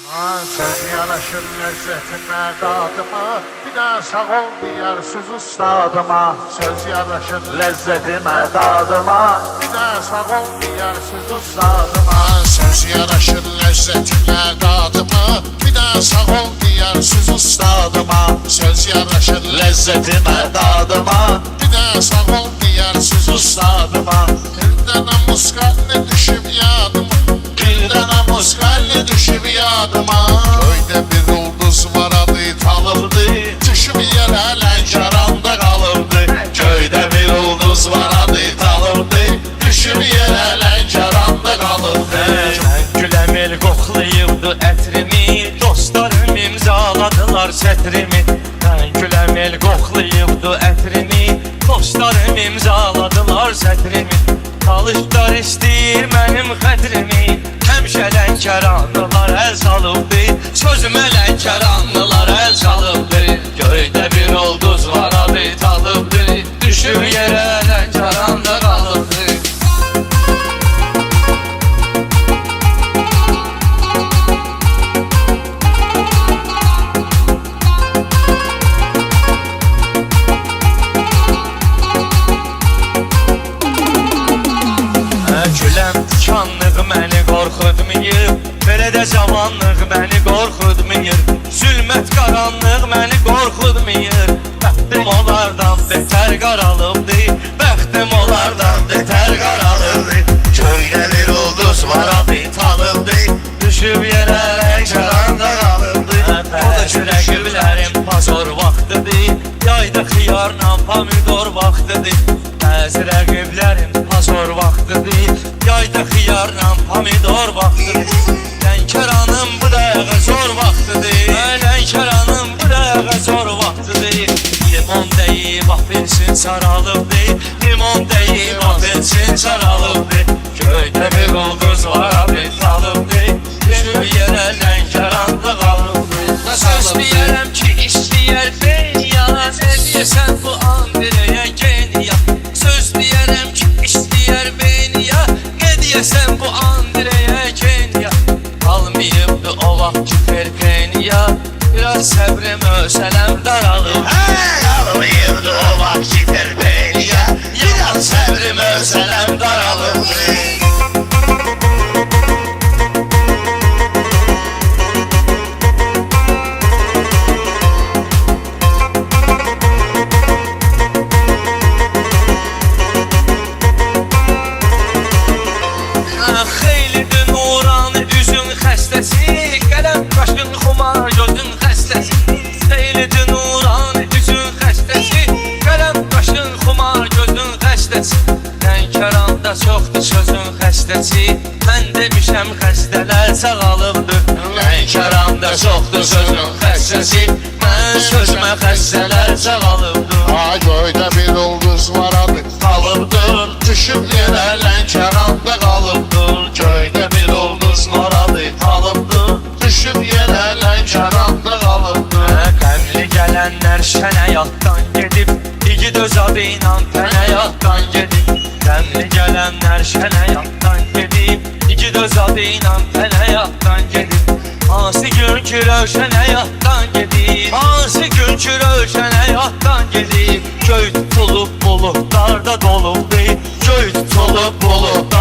Söz yanaşır lezzetine dadıma, bir de sağ ol diyersiniz ustadıma. Söz yanaşır lezzetime dadıma, bir de sağ ol diyersiniz ustadıma. Söz yanaşır lezzetine dadıma, bir de sağ ol diyersiniz ustadıma. Söz yanaşır lezzetime dadıma, bir de sağ ol diyersiniz ustadıma. Dilden muskalli düşüp yadıma, dilden muskalli düşüp yadıma. Köyde bir ulduz var adı Talıbdı, düşüp yere Lənkəranda qalırdı. Köyde bir ulduz var adı Talıbdı, düşüp yere Lənkəranda qalırdı. Güləmel qoxlayıbdı ətrimi, dostlarım imzaladılar sətrimi. Güləmel qoxlayıbdı ətrimi, dostlarım imzaladılar sətrimi. Talışlar istəyir mənim xətrimi, həmişə Lənkəranlılar əl salıbdı, sözümə Lənkəranlılar əl salıbdı. Göydə bir ulduz var adı Talıbdı, düşüb yerə Lənkəranda qalıbdı. Güləm tikanlıq məni qorxutmayıb, belə də cavanlıq məni qorxutmayır. Zülmət qaranlıq məni qorxutmayır, bəxtim onlardan betər qaralıbdı, bəxtim onlardan betər qaralıbdı. Köydə bir ulduz var adı Talıbdı, düşüb yerə Lənkəranda qalıbdı. O da ki rəqiblərim pazor vaxtıdır, yayda xiyarla pomidor vaxtıdır. Bəzi rəqiblərim pazor vaxtıdır, yayda xiyarla pomidor vaxtıdır. Lənkəranım bu dəqiqə zor vaxtıdır, Lənkəranım bu dəqiqə zor vaxtıdır. Limon deyib apelsin saralıbdır, limon deyib apelsin saralıbdır. Köydə bir ulduz var adı Talıbdır, düşüb yerə Lənkəranda qalıbdır. Söz deyərəm ki istəyər beyniya, nə deyəsən bu Andreya geniya. Söz deyərəm ki istəyər beyniya, nə deyəsən bu Andreya geniya. Qalmayıbdı o vaxt ki terpeniya, biraz səbrim ölsələm daralıb. Qalmayıbdı o vaxt ki terpeniya, biraz səbrim ölsələm daralıb. Xeylidir nurani üzün xəstəsi, qələm qaşın xumar gözün xəstəsi. Xeylidir nurani üzün xəstəsi, qələm qaşın xumar gözün xəstəsi. Lənkəranda çoxdur sözün xəstəsi, mən demişəm xəstələr sağalıbdır. Lənkəranda çoxdur sözün xəstəsi, mən sözümə xəstələr sağalıbdır. Ay göydə bir ulduz var adı Talıbdır, düşüb yerə Lənkəranda qalıbdır. Köydə bir ulduz var adı Talıbdır, düşüb yerə Lənkəranda qalıbdır. Qəmli gələnlər şənəyatdan gedib, igid öz adı ilə tənəyatdan gedib. Qəmli gələnlər şənəyatdan gedib, igid öz adı ilə tənəyatdan gedib. Hansı gün ki rövşən həyatdan gedib, hansı gün ki rövşən həyatdan gedib. Göy tutulub buludlarda dolub deyib, göy tutulub buludlarda